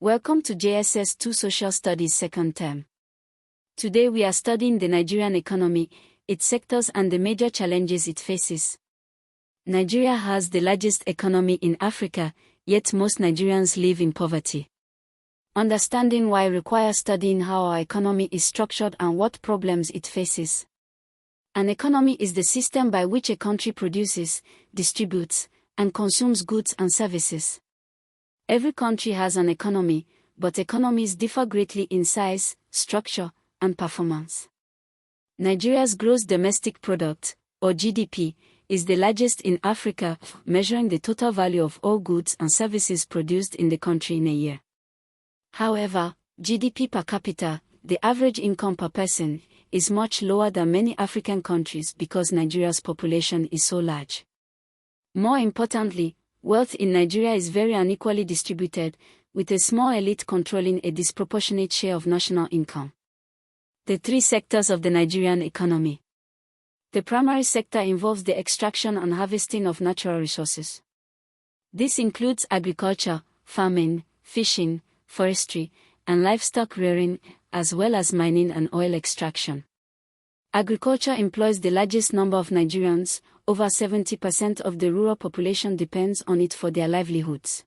Welcome to JSS 2 Social Studies second term. Today we are studying the Nigerian economy, its sectors and the major challenges it faces. Nigeria has the largest economy in Africa, yet most Nigerians live in poverty. Understanding why requires studying how our economy is structured and what problems it faces. An economy is the system by which a country produces, distributes, and consumes goods and services. Every country has an economy, but economies differ greatly in size, structure, and performance. Nigeria's gross domestic product, or GDP, is the largest in Africa, measuring the total value of all goods and services produced in the country in a year. However, GDP per capita, the average income per person, is much lower than many African countries because Nigeria's population is so large. More importantly, wealth in Nigeria is very unequally distributed, with a small elite controlling a disproportionate share of national income. The three sectors of the Nigerian economy. The primary sector involves the extraction and harvesting of natural resources. This includes agriculture, farming, fishing, forestry, and livestock rearing, as well as mining and oil extraction. Agriculture employs the largest number of Nigerians. Over 70% of the rural population depends on it for their livelihoods.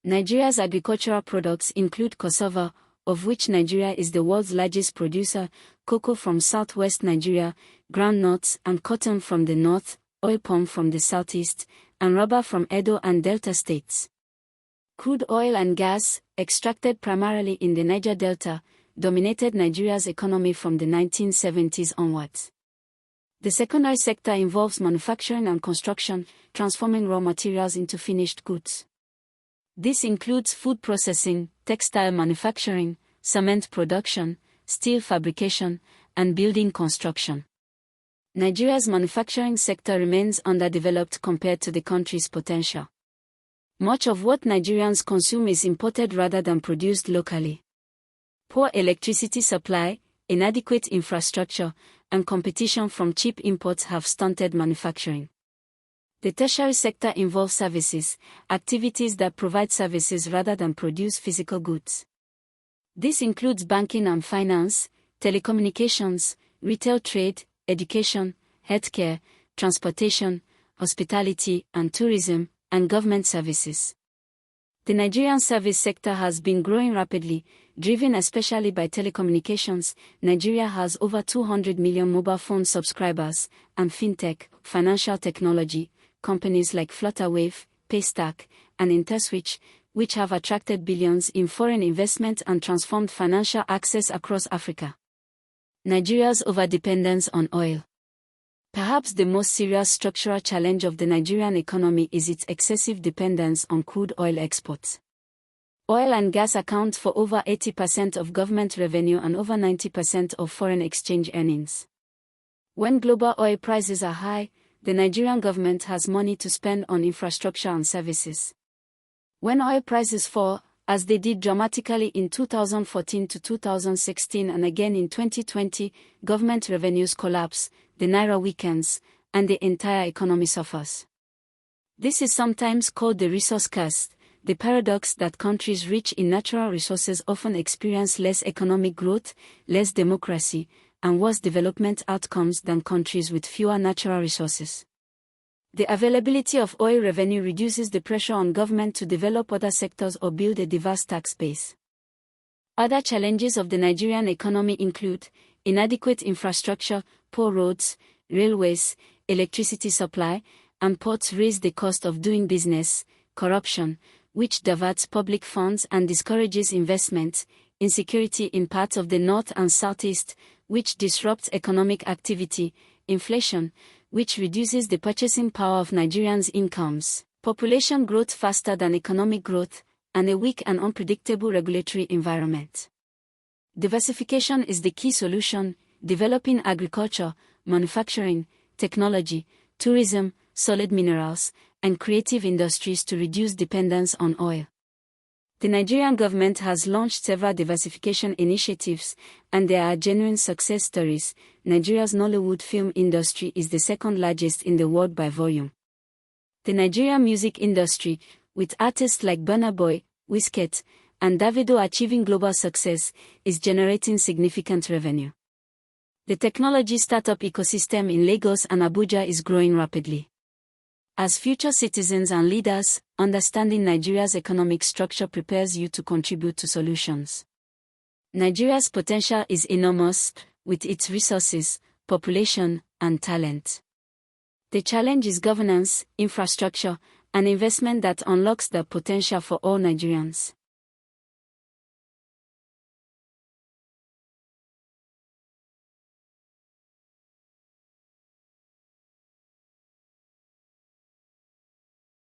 Nigeria's agricultural products include cassava, of which Nigeria is the world's largest producer, cocoa from southwest Nigeria, groundnuts and cotton from the north, oil palm from the southeast, and rubber from Edo and Delta states. Crude oil and gas, extracted primarily in the Niger Delta, dominated Nigeria's economy from the 1970s onwards. The secondary sector involves manufacturing and construction, transforming raw materials into finished goods. This includes food processing, textile manufacturing, cement production, steel fabrication, and building construction. Nigeria's manufacturing sector remains underdeveloped compared to the country's potential. Much of what Nigerians consume is imported rather than produced locally. Poor electricity supply, inadequate infrastructure, and competition from cheap imports have stunted manufacturing. The tertiary sector involves services, activities that provide services rather than produce physical goods. This includes banking and finance, telecommunications, retail trade, education, healthcare, transportation, hospitality and tourism, and government services. The Nigerian service sector has been growing rapidly, driven especially by telecommunications. Nigeria has over 200 million mobile phone subscribers, and fintech, financial technology, companies like Flutterwave, Paystack, and Interswitch, which have attracted billions in foreign investment and transformed financial access across Africa. Nigeria's overdependence on oil. Perhaps the most serious structural challenge of the Nigerian economy is its excessive dependence on crude oil exports. Oil and gas account for over 80% of government revenue and over 90% of foreign exchange earnings. When global oil prices are high, the Nigerian government has money to spend on infrastructure and services. When oil prices fall, as they did dramatically in 2014 to 2016 and again in 2020, government revenues collapse, the naira weakens, and the entire economy suffers. This is sometimes called the resource curse, the paradox that countries rich in natural resources often experience less economic growth, less democracy, and worse development outcomes than countries with fewer natural resources. The availability of oil revenue reduces the pressure on government to develop other sectors or build a diverse tax base. Other challenges of the Nigerian economy include inadequate infrastructure, poor roads, railways, electricity supply, and ports raise the cost of doing business, corruption, which diverts public funds and discourages investment, insecurity in parts of the north and southeast, which disrupts economic activity, inflation, which reduces the purchasing power of Nigerians' incomes, population growth faster than economic growth, and a weak and unpredictable regulatory environment. Diversification is the key solution, developing agriculture, manufacturing, technology, tourism, solid minerals, and creative industries to reduce dependence on oil. The Nigerian government has launched several diversification initiatives, and there are genuine success stories. Nigeria's Nollywood film industry is the second largest in the world by volume. The Nigerian music industry, with artists like Burna Boy, Wizkid, and Davido achieving global success, is generating significant revenue. The technology startup ecosystem in Lagos and Abuja is growing rapidly. As future citizens and leaders, understanding Nigeria's economic structure prepares you to contribute to solutions. Nigeria's potential is enormous, with its resources, population, and talent. The challenge is governance, infrastructure, and investment that unlocks the potential for all Nigerians.